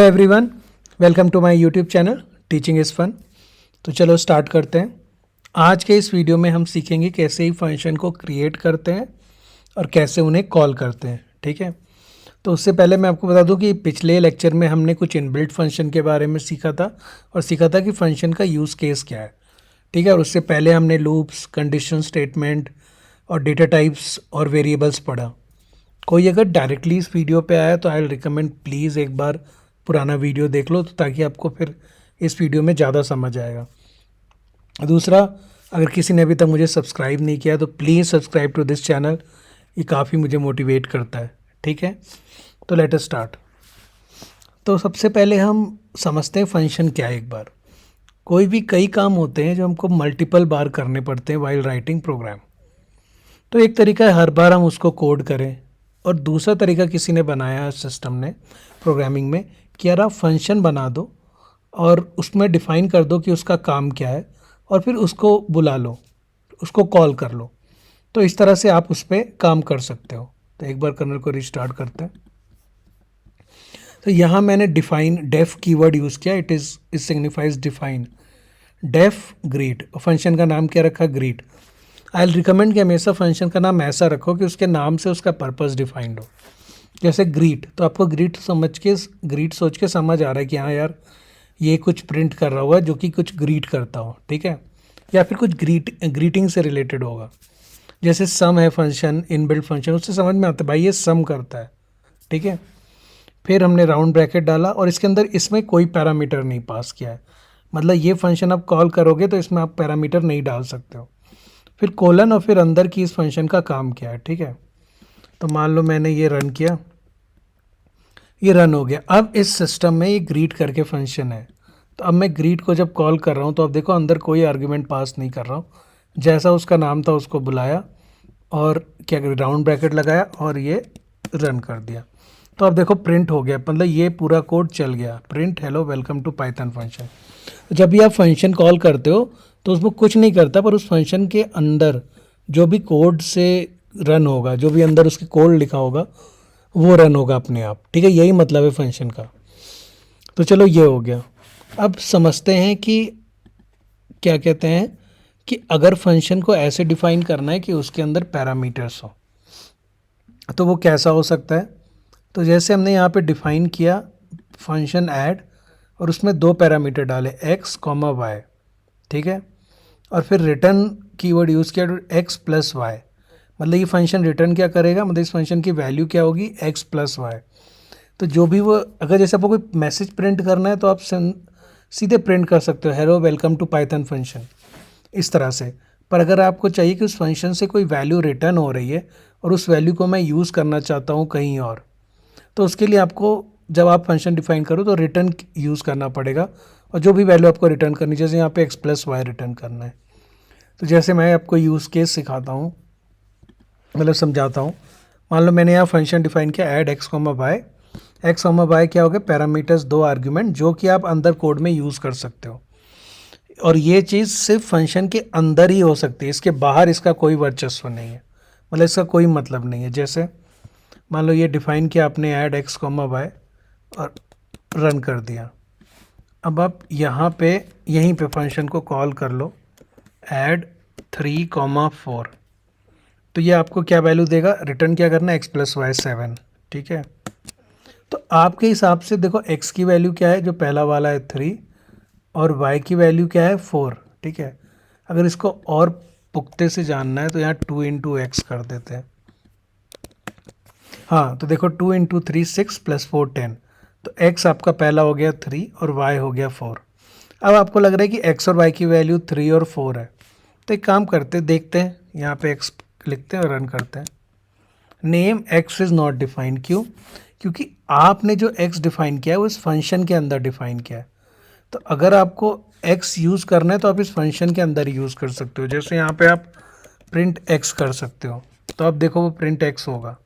Everyone, welcome to my YouTube channel teaching is fun. तो चलो start करते हैं। आज के इस वीडियो में हम सीखेंगे कैसे ही फंक्शन को क्रिएट करते हैं और कैसे उन्हें कॉल करते हैं। ठीक है, तो उससे पहले मैं आपको बता दूं कि पिछले लेक्चर में हमने कुछ इनबिल्ट फंक्शन के बारे में सीखा था और सीखा था कि फंक्शन का यूज़ केस क्या है। ठीक है, और उससे पहले हमने लूप्स, कंडीशन स्टेटमेंट और डेटा टाइप्स और वेरिएबल्स पढ़ा। कोई अगर डायरेक्टली इस वीडियो पे आया तो आई रिकमेंड प्लीज़ एक बार पुराना वीडियो देख लो, तो ताकि आपको फिर इस वीडियो में ज़्यादा समझ आएगा। दूसरा, अगर किसी ने अभी तक मुझे सब्सक्राइब नहीं किया तो please subscribe to this channel, ये काफ़ी मुझे मोटिवेट करता है। ठीक है, तो लेट अस स्टार्ट। तो सबसे पहले हम समझते हैं फंक्शन क्या है। एक बार कोई भी कई काम होते हैं जो हमको मल्टीपल बार करने पड़ते हैं वाइल राइटिंग प्रोग्राम। तो एक तरीका है हर बार हम उसको कोड करें, और दूसरा तरीका किसी ने बनाया सिस्टम ने प्रोग्रामिंग में कि यार आप फंक्शन बना दो और उसमें डिफ़ाइन कर दो कि उसका काम क्या है और फिर उसको बुला लो, उसको कॉल कर लो। तो इस तरह से आप उस पर काम कर सकते हो। तो एक बार कर्नल को रिस्टार्ट करते हैं। तो यहाँ मैंने डिफाइन डेफ कीवर्ड यूज़ किया। It signifies define def greet, और फंक्शन का नाम क्या रखा, ग्रीट। आई विल रिकमेंड कि हमेशा फंक्शन का नाम ऐसा रखो कि उसके नाम से उसका पर्पस डिफाइंड हो। जैसे ग्रीट, तो आपको ग्रीट सोच के समझ आ रहा है कि हाँ यार ये कुछ प्रिंट कर रहा होगा जो कि कुछ ग्रीट करता हो। ठीक है, या फिर कुछ ग्रीटिंग से रिलेटेड होगा। जैसे सम है फंक्शन, इनबिल्ट फंक्शन, उससे समझ में आता है भाई ये सम करता है। ठीक है, फिर हमने राउंड ब्रैकेट डाला और इसके अंदर इसमें कोई पैरामीटर नहीं पास किया है। मतलब ये फंक्शन आप कॉल करोगे तो इसमें आप पैरामीटर नहीं डाल सकते हो। फिर कोलन और फिर अंदर की इस फंक्शन का काम क्या है। ठीक है, तो मान लो मैंने ये रन किया, ये रन हो गया। अब इस सिस्टम में ये ग्रीट करके फंक्शन है। तो अब मैं ग्रीट को जब कॉल कर रहा हूँ तो अब देखो अंदर कोई आर्ग्यूमेंट पास नहीं कर रहा हूँ, जैसा उसका नाम था उसको बुलाया और क्या कर राउंड ब्रैकेट लगाया और ये रन कर दिया। तो अब देखो प्रिंट हो गया, मतलब ये पूरा कोड चल गया, print hello welcome to Python function. जब भी आप फंक्शन कॉल करते हो तो उसमें कुछ नहीं करता, पर उस फंक्शन के अंदर जो भी कोड से रन होगा, जो भी अंदर उसके कोड लिखा होगा वो रन होगा अपने आप। ठीक है, यही मतलब है फंक्शन का। तो चलो ये हो गया। अब समझते हैं कि क्या कहते हैं कि अगर फंक्शन को ऐसे डिफाइन करना है कि उसके अंदर पैरामीटर्स हो तो वो कैसा हो सकता है। तो जैसे हमने यहाँ पे डिफाइन किया फंक्शन ऐड, और उसमें दो पैरामीटर डाले x कॉमा वाई। ठीक है, और फिर रिटर्न कीवर्ड यूज़ किया x प्लस वाई। मतलब ये फंक्शन रिटर्न क्या करेगा, मतलब इस फंक्शन की वैल्यू क्या होगी, x प्लस वाई। तो जो भी वो, अगर जैसे आपको कोई मैसेज प्रिंट करना है तो आप सीधे प्रिंट कर सकते हो hello welcome to Python function, इस तरह से। पर अगर आपको चाहिए कि उस फंक्शन से कोई वैल्यू रिटर्न हो रही है और उस वैल्यू को मैं यूज़ करना चाहता हूँ कहीं और, तो उसके लिए आपको जब आप फंक्शन डिफाइन करो तो रिटर्न यूज़ करना पड़ेगा, और जो भी वैल्यू आपको रिटर्न करनी, जैसे यहाँ पे x प्लस वाई रिटर्न करना है। तो जैसे मैं आपको यूज़ केस सिखाता हूँ, मतलब समझाता हूँ। मान लो मैंने यहाँ फंक्शन डिफाइन किया add x comma y. X comma y क्या हो गया, पैरामीटर्स, दो आर्ग्यूमेंट जो कि आप अंदर कोड में यूज़ कर सकते हो। और ये चीज़ सिर्फ फंक्शन के अंदर ही हो सकती है, इसके बाहर इसका कोई वर्चस्व नहीं है, मतलब इसका कोई मतलब नहीं है। जैसे मान लो ये डिफाइन किया आपने ऐड x कॉमा वाई और रन कर दिया। अब आप यहाँ पे यहीं पे फंक्शन को कॉल कर लो ऐड 3,4। तो ये आपको क्या वैल्यू देगा, रिटर्न क्या करना है, x प्लस वाई 7। ठीक है, तो आपके हिसाब से देखो x की वैल्यू क्या है, जो पहला वाला है 3, और y की वैल्यू क्या है 4। ठीक है, अगर इसको और पुख्ते से जानना है तो यहाँ 2 इंटू एक्स कर देते हैं। हाँ, तो देखो 2 इंटू 3 6 प्लस 4 10। तो x आपका पहला हो गया 3 और y हो गया 4। अब आपको लग रहा है कि x और y की वैल्यू 3 और 4 है, तो एक काम करते देखते हैं, यहाँ पे x लिखते हैं और रन करते हैं। Name x is not defined, क्यों, क्योंकि आपने जो x डिफाइन किया है वो इस फंक्शन के अंदर डिफाइन किया है। तो अगर आपको x यूज़ करना है तो आप इस फंक्शन के अंदर यूज़ कर सकते हो। जैसे यहाँ पे आप प्रिंट x कर सकते हो, तो अब देखो वो प्रिंट x होगा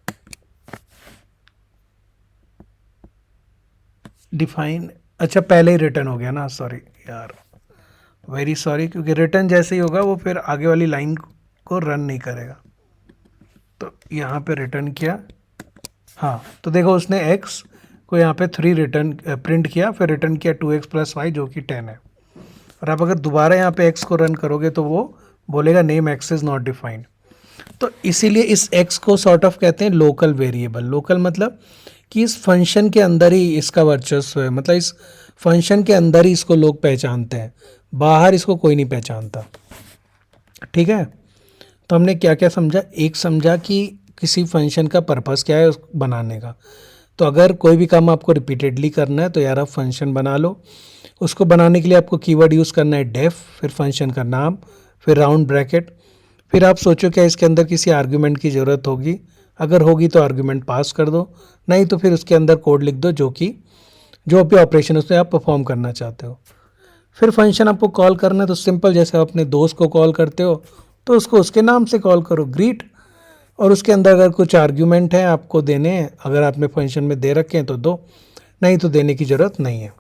डिफाइन। अच्छा, पहले ही रिटर्न हो गया ना, सॉरी यार, वेरी सॉरी, क्योंकि रिटर्न जैसे ही होगा वो फिर आगे वाली लाइन को रन नहीं करेगा। तो यहाँ पे रिटर्न किया, हाँ, तो देखो उसने x को यहाँ पे 3 रिटर्न प्रिंट किया, फिर रिटर्न किया 2x प्लस वाई जो कि 10 है। और आप अगर दोबारा यहाँ पे x को रन करोगे तो वो बोलेगा name x is not defined. तो इसीलिए इस x को सॉर्ट ऑफ कहते हैं लोकल वेरिएबल। लोकल मतलब कि इस फंक्शन के अंदर ही इसका वर्चस्व है, मतलब इस फंक्शन के अंदर ही इसको लोग पहचानते हैं, बाहर इसको कोई नहीं पहचानता। ठीक है, तो हमने क्या क्या समझा? एक समझा कि किसी फंक्शन का पर्पस क्या है उसको बनाने का। तो अगर कोई भी काम आपको रिपीटेडली करना है तो यार आप फंक्शन बना लो। उसको बनाने के लिए आपको कीवर्ड यूज़ करना है डेफ, फिर फंक्शन का नाम, फिर राउंड ब्रैकेट। फिर आप सोचो क्या इसके अंदर किसी आर्ग्यूमेंट की ज़रूरत होगी, अगर होगी तो आर्ग्यूमेंट पास कर दो, नहीं तो फिर उसके अंदर कोड लिख दो जो भी ऑपरेशन उसमें आप परफॉर्म करना चाहते हो। फिर फंक्शन आपको कॉल करना है तो सिंपल, जैसे आप अपने दोस्त को कॉल करते हो तो उसको उसके नाम से कॉल करो, ग्रीट। और उसके अंदर अगर कुछ आर्ग्यूमेंट है आपको देने हैं, अगर आपने फंक्शन में दे रखे हैं तो दो, नहीं तो देने की ज़रूरत नहीं है।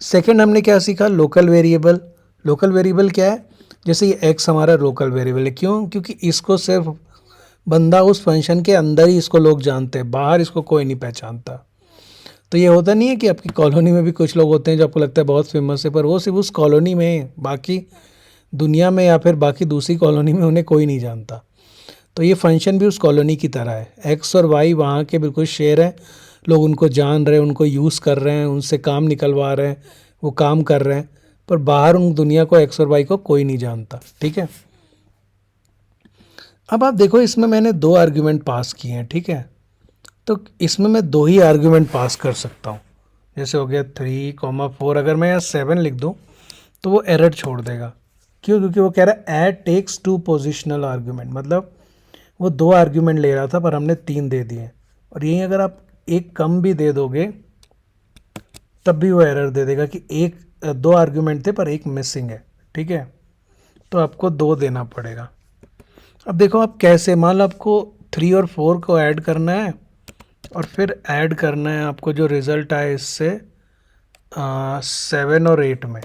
सेकंड हमने क्या सीखा? Local variable. लोकल वेरिएबल क्या है? जैसे ये एक्स हमारा लोकल वेरिएबल है, क्यों? क्योंकि इसको सिर्फ बंदा उस फंक्शन के अंदर ही इसको लोग जानते हैं, बाहर इसको कोई नहीं पहचानता। तो ये होता नहीं है कि आपकी कॉलोनी में भी कुछ लोग होते हैं जो आपको लगता है बहुत फेमस है, पर वो सिर्फ उस कॉलोनी में है, बाकी दुनिया में या फिर बाकी दूसरी कॉलोनी में उन्हें कोई नहीं जानता। तो ये फंक्शन भी उस कॉलोनी की तरह है। एक्स और वाई वहाँ के बिल्कुल शेयर हैं, लोग उनको जान रहे हैं, उनको यूज़ कर रहे हैं, उनसे काम निकलवा रहे हैं, वो काम कर रहे हैं, पर बाहर उन दुनिया को एक्स और वाई को कोई नहीं जानता। ठीक है, अब आप देखो इसमें मैंने 2 आर्ग्यूमेंट पास किए हैं। ठीक है, तो इसमें मैं 2 ही आर्ग्यूमेंट पास कर सकता हूँ। जैसे हो गया 3,4, अगर मैं यहाँ 7 लिख दूँ तो वो एरर छोड़ देगा। क्यों? क्योंकि वो कह रहा है ऐड टेक्स 2 पोजिशनल आर्ग्यूमेंट, मतलब वो 2 आर्ग्यूमेंट ले रहा था पर हमने 3 दे दिए। और यहीं अगर आप एक कम भी दे दोगे तब भी वो एरर दे देगा कि 2 आर्ग्यूमेंट थे पर एक मिसिंग है। ठीक है, तो आपको 2 देना पड़ेगा। अब देखो आप कैसे, मान लो आपको 3 और 4 को ऐड करना है और फिर ऐड करना है आपको जो रिज़ल्ट आए इससे 7 और 8 में।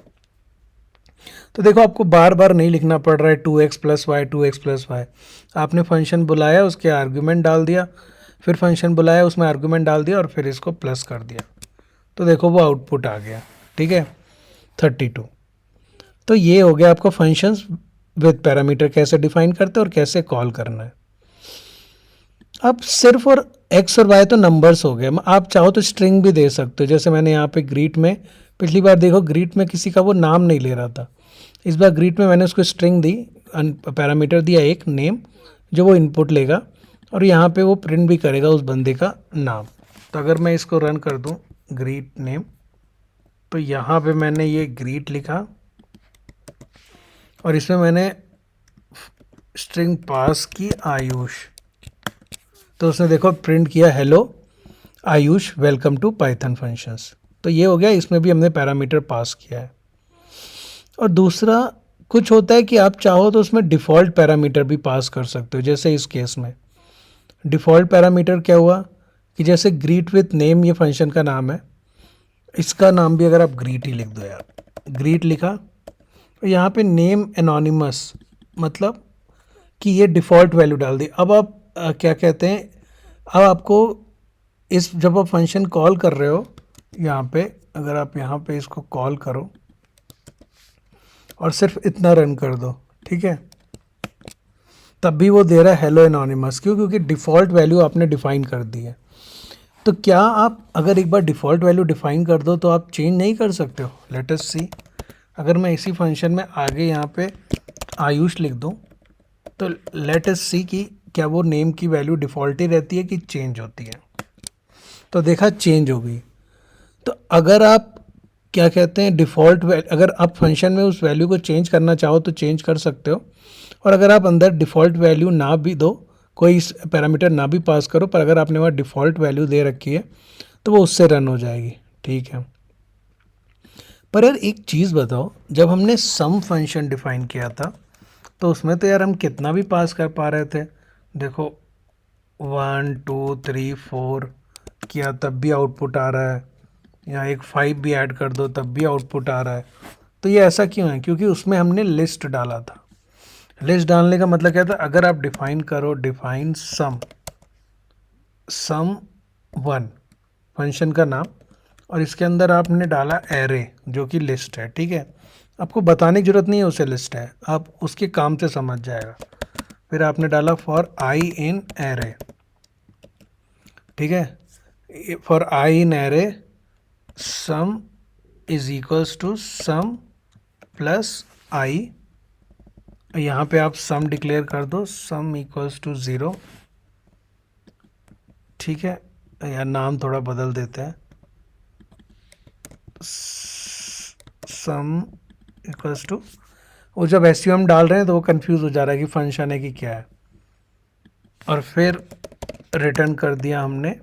तो देखो आपको बार बार नहीं लिखना पड़ रहा है 2x plus y 2x plus y. आपने फंक्शन बुलाया, उसके आर्ग्यूमेंट डाल दिया, फिर फंक्शन बुलाया, उसमें आर्ग्यूमेंट डाल दिया और फिर इसको प्लस कर दिया, तो देखो वो आउटपुट आ गया। ठीक है, 32। तो ये हो गया आपका फंक्शंस विद पैरामीटर कैसे डिफाइन करते हैं और कैसे कॉल करना है। अब सिर्फ और एक्स और वाई तो नंबर्स हो गए, आप चाहो तो स्ट्रिंग भी दे सकते हो। जैसे मैंने यहाँ पे ग्रीट में, पिछली बार देखो ग्रीट में किसी का वो नाम नहीं ले रहा था, इस बार ग्रीट में मैंने उसको स्ट्रिंग दी, पैरामीटर दिया एक नेम जो वो इनपुट लेगा और यहाँ पे वो प्रिंट भी करेगा उस बंदे का नाम। तो अगर मैं इसको रन कर दूँ ग्रीट नेम, तो यहाँ पे मैंने ये ग्रीट लिखा और इसमें मैंने स्ट्रिंग पास की आयुष, तो उसने देखो प्रिंट किया hello Ayush welcome to Python functions. तो ये हो गया, इसमें भी हमने पैरामीटर पास किया है। और दूसरा कुछ होता है कि आप चाहो तो उसमें डिफ़ॉल्ट पैरामीटर भी पास कर सकते हो। जैसे इस केस में डिफ़ॉल्ट पैरामीटर क्या हुआ कि जैसे ग्रीट विथ नेम ये फंक्शन का नाम है, इसका नाम भी अगर आप ग्रीट ही लिख दो यार, ग्रीट लिखा, तो यहाँ पे नेम एनोनिमस, मतलब कि ये डिफ़ॉल्ट वैल्यू डाल दी। अब आप क्या कहते हैं, अब आपको इस जब आप फंक्शन कॉल कर रहे हो यहाँ पे, अगर आप यहाँ पे इसको कॉल करो और सिर्फ इतना रन कर दो, ठीक है, तब भी वो दे रहा है हेलो एनोनिमस। क्यों? क्योंकि डिफ़ॉल्ट वैल्यू आपने डिफ़ाइन कर दी है। तो क्या आप अगर एक बार डिफ़ॉल्ट वैल्यू डिफ़ाइन कर दो तो आप चेंज नहीं कर सकते हो? लेट अस सी, अगर मैं इसी फंक्शन में आगे यहाँ पे आयुष लिख दूँ तो लेट अस सी कि क्या वो नेम की वैल्यू डिफ़ॉल्ट ही रहती है कि चेंज होती है। तो देखा चेंज हो गई। तो अगर आप क्या कहते हैं डिफ़ॉल्ट, अगर आप फंक्शन में उस वैल्यू को चेंज करना चाहो तो चेंज कर सकते हो, और अगर आप अंदर डिफ़ॉल्ट वैल्यू ना भी दो, कोई पैरामीटर ना भी पास करो, पर अगर आपने वहाँ डिफ़ॉल्ट वैल्यू दे रखी है तो वो उससे रन हो जाएगी। ठीक है, पर यार एक चीज़ बताओ, जब हमने सम फंक्शन डिफ़ाइन किया था तो उसमें तो यार हम कितना भी पास कर पा रहे थे। देखो 1 2 3 4 किया तब भी आउटपुट आ रहा है, या एक 5 भी ऐड कर दो तब भी आउटपुट आ रहा है। तो ये ऐसा क्यों है? क्योंकि उसमें हमने लिस्ट डाला था। लिस्ट डालने का मतलब क्या था? अगर आप डिफाइन करो डिफाइन सम 1, फंक्शन का नाम, और इसके अंदर आपने डाला एरे जो कि लिस्ट है, ठीक है। आपको बताने की ज़रूरत नहीं है उसे लिस्ट है, आप उसके काम से समझ जाएगा। फिर आपने डाला फॉर आई इन एरे, ठीक है। For i in array sum is equals to sum plus i, यहाँ पे आप सम डिक्लेयर कर दो, सम इक्वल्स टू 0, ठीक है। या नाम थोड़ा बदल देते हैं, सम इक्वल्स टू, वो जब एसयूएम डाल रहे हैं तो वो कंफ्यूज हो जा रहा है कि फंक्शन है कि क्या है। और फिर रिटर्न कर दिया हमने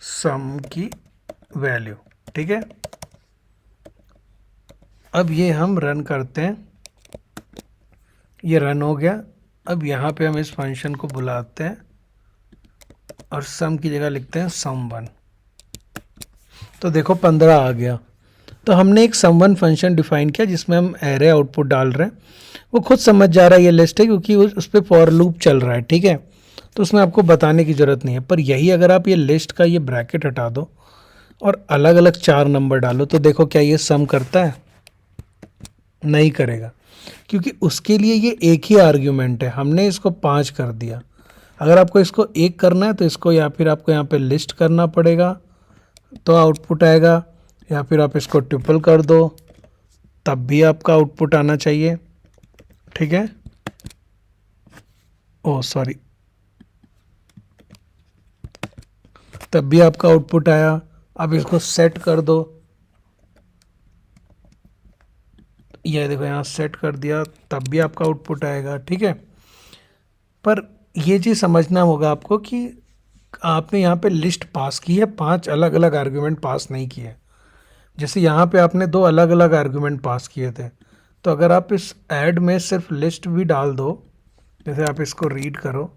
सम की वैल्यू, ठीक है। अब ये हम रन करते हैं, ये रन हो गया। अब यहाँ पे हम इस फंक्शन को बुलाते हैं और सम की जगह लिखते हैं सम1, तो देखो 15 आ गया। तो हमने एक सम1 फंक्शन डिफाइन किया जिसमें हम एरे आउटपुट डाल रहे हैं, वो खुद समझ जा रहा है ये लिस्ट है क्योंकि उस पर फॉर लूप चल रहा है, ठीक है। तो उसमें आपको बताने की ज़रूरत नहीं है। पर यही अगर आप ये लिस्ट का ये ब्रैकेट हटा दो और अलग अलग 4 नंबर डालो तो देखो क्या ये सम करता है? नहीं करेगा, क्योंकि उसके लिए ये एक ही आर्ग्यूमेंट है, हमने इसको 5 कर दिया। अगर आपको इसको 1 करना है तो इसको या फिर आपको यहाँ पे लिस्ट करना पड़ेगा तो आउटपुट आएगा, या फिर आप इसको ट्रिपल कर दो तब भी आपका आउटपुट आना चाहिए, ठीक है। ओह सॉरी, तब भी आपका आउटपुट आया। अब इसको सेट कर दो, ये देखो यहाँ सेट कर दिया तब भी आपका आउटपुट आएगा, ठीक है। पर ये चीज़ समझना होगा आपको कि आपने यहाँ पे लिस्ट पास की है, 5 अलग अलग आर्गुमेंट पास नहीं किए। जैसे यहाँ पे आपने 2 अलग अलग आर्गुमेंट पास किए थे, तो अगर आप इस ऐड में सिर्फ लिस्ट भी डाल दो, जैसे आप इसको रीड करो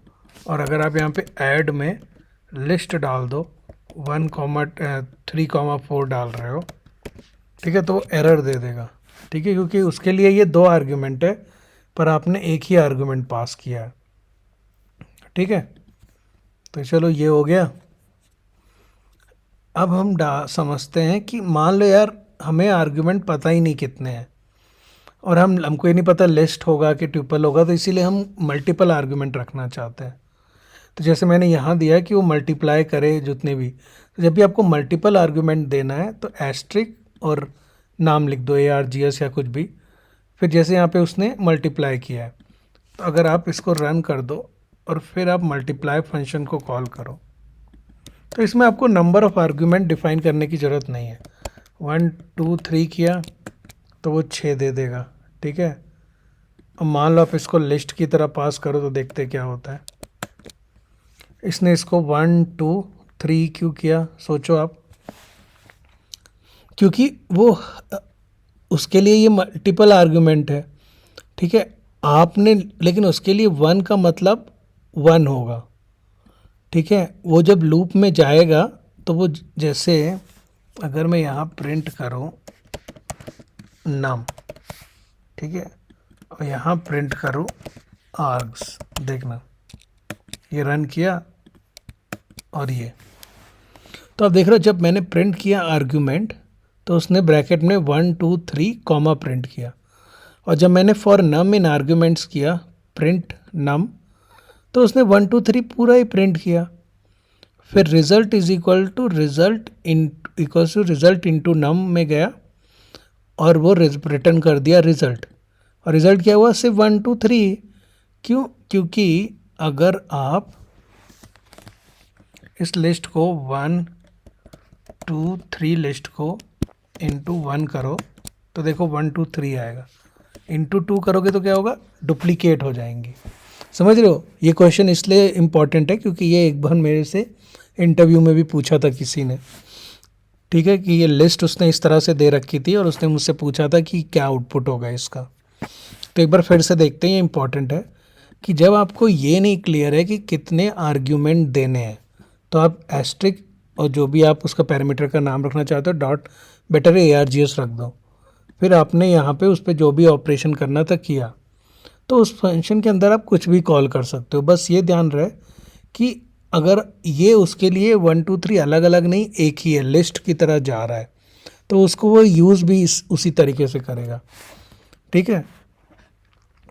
और अगर आप यहाँ पे ऐड में लिस्ट डाल दो 1,3,4 डाल रहे हो, ठीक है, तो वो एरर दे देगा, ठीक है, क्योंकि उसके लिए ये 2 आर्गुमेंट है पर आपने एक ही आर्गुमेंट पास किया है, ठीक है। तो चलो ये हो गया। अब हम समझते हैं कि मान लो यार हमें आर्गुमेंट पता ही नहीं कितने हैं और हमको ये नहीं पता लिस्ट होगा कि ट्यूपल होगा, तो इसीलिए हम मल्टीपल आर्गुमेंट रखना चाहते हैं। तो जैसे मैंने यहाँ दिया है कि वो मल्टीप्लाई करे जितने भी, तो जब भी आपको मल्टीपल आर्गुमेंट देना है तो एस्ट्रिक और नाम लिख दो, ARGS या कुछ भी। फिर जैसे यहाँ पे उसने मल्टीप्लाई किया है तो अगर आप इसको रन कर दो और फिर आप मल्टीप्लाई फंक्शन को कॉल करो तो इसमें आपको नंबर ऑफ़ आर्गुमेंट डिफाइन करने की ज़रूरत नहीं है। 1 2 3 किया तो वो 6 दे देगा, ठीक है। अब मान लो आप इसको लिस्ट की तरह पास करो तो देखते क्या होता है। इसने इसको 1 2 3 क्यों किया, सोचो आप, क्योंकि वो उसके लिए ये मल्टीपल आर्गुमेंट है, ठीक है। आपने लेकिन उसके लिए 1 का मतलब 1 होगा, ठीक है। वो जब लूप में जाएगा तो वो जैसे अगर मैं यहाँ प्रिंट करूँ नम, ठीक है, और यहाँ प्रिंट करूँ आर्ग्स, देखना ये रन किया और ये, तो आप देख रहे हो जब मैंने प्रिंट किया आर्ग्यूमेंट तो उसने ब्रैकेट में 1 2 3 कॉमा प्रिंट किया, और जब मैंने फॉर नम इन आर्ग्यूमेंट्स किया प्रिंट नम तो उसने 1 2 3 पूरा ही प्रिंट किया। फिर result is equal to result into num में गया और वो रिटर्न कर दिया रिज़ल्ट, और रिज़ल्ट क्या हुआ, सिर्फ 1 2 3। क्यों? क्योंकि अगर आप इस लिस्ट को 1 2 3 लिस्ट को इंटू 1 करो तो देखो 1 2 3 आएगा, इंटू 2 करोगे तो क्या होगा, डुप्लीकेट हो जाएंगी। समझ रहे हो? ये क्वेश्चन इसलिए इम्पॉर्टेंट है क्योंकि ये एक बार मेरे से इंटरव्यू में भी पूछा था किसी ने, ठीक है, कि ये लिस्ट उसने इस तरह से दे रखी थी और उसने मुझसे पूछा था कि क्या आउटपुट होगा इसका। तो एक बार फिर से देखते हैं, ये इम्पॉर्टेंट है कि जब आपको ये नहीं क्लियर है कि कितने आर्ग्यूमेंट देने हैं तो आप एस्ट्रिक और जो भी आप उसका पैरामीटर का नाम रखना चाहते हो डॉट बेटर ARGS रख दो। फिर आपने यहाँ पे उस पर जो भी ऑपरेशन करना था किया, तो उस फंक्शन के अंदर आप कुछ भी कॉल कर सकते हो। बस ये ध्यान रहे कि अगर ये उसके लिए 1 2 3 अलग अलग नहीं, एक ही है, लिस्ट की तरह जा रहा है, तो उसको वो यूज़ भी उसी तरीके से करेगा। ठीक है,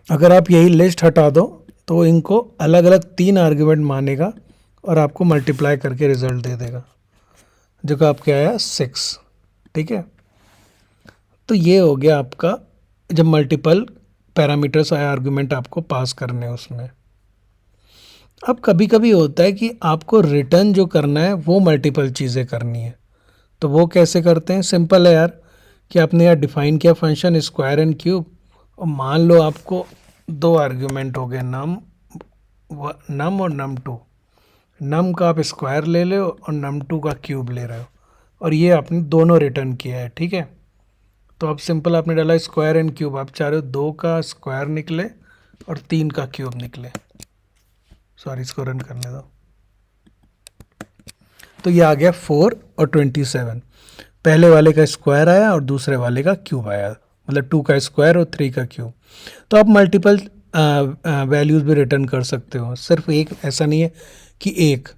अगर आप यही लिस्ट हटा दो तो इनको अलग अलग 3 आर्ग्यूमेंट मानेगा और आपको मल्टीप्लाई करके रिजल्ट दे देगा, जो कि आपके आया 6। ठीक है, तो ये हो गया आपका जब मल्टीपल पैरामीटर्स आया आर्गुमेंट आपको पास करने उसमें। अब कभी कभी होता है कि आपको रिटर्न जो करना है वो मल्टीपल चीज़ें करनी है, तो वो कैसे करते हैं? सिंपल है यार, कि आपने यार डिफाइन किया फंक्शन स्क्वायर एंड क्यूब, और मान लो आपको 2 आर्ग्यूमेंट हो गए, नम और num2। नम का आप स्क्वायर ले लो और num2 का क्यूब ले रहे हो, और ये आपने दोनों रिटर्न किया है। ठीक है, तो अब सिंपल आपने डाला स्क्वायर एंड क्यूब, आप चाह रहे हो 2 का स्क्वायर निकले और 3 का क्यूब निकले। सॉरी, इसको रन करने दो। तो ये आ गया 4 और 27। पहले वाले का स्क्वायर आया और दूसरे वाले का क्यूब आया, मतलब 2 का स्क्वायर और 3 का क्यूब। तो आप मल्टीपल वैल्यूज़ भी रिटर्न कर सकते हो, सिर्फ एक ऐसा नहीं है कि एक।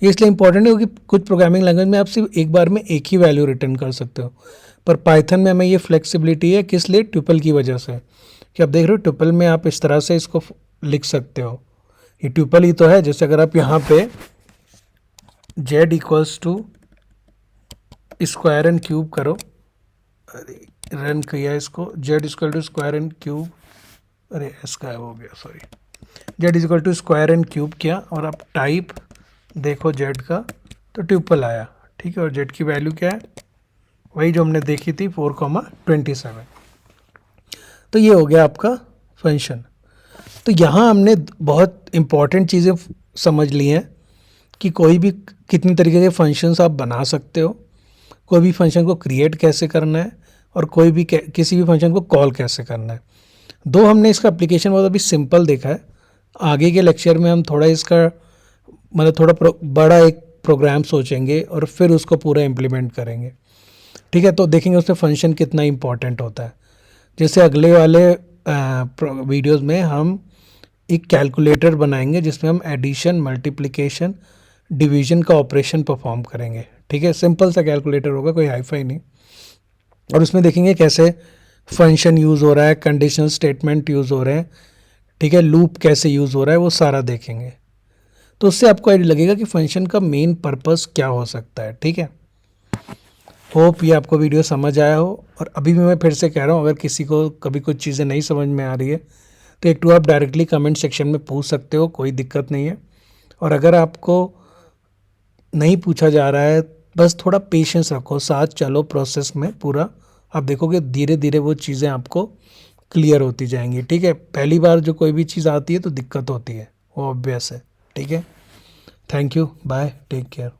ये इसलिए इंपॉर्टेंट है क्योंकि कुछ प्रोग्रामिंग लैंग्वेज में आप सिर्फ एक बार में एक ही वैल्यू रिटर्न कर सकते हो, पर पाइथन में हमें ये फ्लेक्सिबिलिटी है। किस लिए? ट्यूपल की वजह से, कि आप देख रहे हो ट्यूपल में आप इस तरह से इसको लिख सकते हो, ये ट्यूपल ही तो है। जैसे अगर आप यहाँ पे z equals to square and cube करो, अरे रन किया इसको, z equal to square and cube, अरे इसका हो गया, sorry, z equal to square and cube किया और आप टाइप देखो z का, तो ट्यूपल आया। ठीक है, और z की वैल्यू क्या है? वही जो हमने देखी थी 4,27। तो ये हो गया आपका फंक्शन। तो यहाँ हमने बहुत इम्पॉर्टेंट चीज़ें समझ ली हैं कि कोई भी कितनी तरीके के फंक्शंस आप बना सकते हो, कोई भी फंक्शन को क्रिएट कैसे करना है, और कोई भी किसी भी फंक्शन को कॉल कैसे करना है। दो हमने इसका एप्लीकेशन बहुत अभी सिंपल देखा है, आगे के लेक्चर में हम थोड़ा इसका मतलब थोड़ा बड़ा एक प्रोग्राम सोचेंगे और फिर उसको पूरा इम्प्लीमेंट करेंगे। ठीक है, तो देखेंगे उसमें फंक्शन कितना इंपॉर्टेंट होता है। जैसे अगले वाले वीडियोस में हम एक कैलकुलेटर बनाएंगे जिसमें हम एडिशन, मल्टीप्लिकेशन, डिवीजन का ऑपरेशन परफॉर्म करेंगे। ठीक है, सिंपल सा कैलकुलेटर होगा, कोई हाईफाई नहीं, और उसमें देखेंगे कैसे फंक्शन यूज़ हो रहा है, कंडीशनल स्टेटमेंट यूज़ हो रहे हैं, ठीक है, लूप कैसे यूज़ हो रहा है, वो सारा देखेंगे। तो उससे आपको आइडिया लगेगा कि फंक्शन का मेन पर्पस क्या हो सकता है। ठीक है, होप ये आपको वीडियो समझ आया हो। और अभी भी मैं फिर से कह रहा हूँ, अगर किसी को कभी कुछ चीज़ें नहीं समझ में आ रही है तो एक तो आप डायरेक्टली कमेंट सेक्शन में पूछ सकते हो, कोई दिक्कत नहीं है। और अगर आपको नहीं पूछा जा रहा है, बस थोड़ा पेशेंस रखो, साथ चलो प्रोसेस में पूरा, आप देखोगे धीरे धीरे वो चीज़ें आपको क्लियर होती जाएंगी। ठीक है, पहली बार जो कोई भी चीज़ आती है तो दिक्कत होती है, वो ऑब्वियस है। ठीक है, thank you, bye, take care.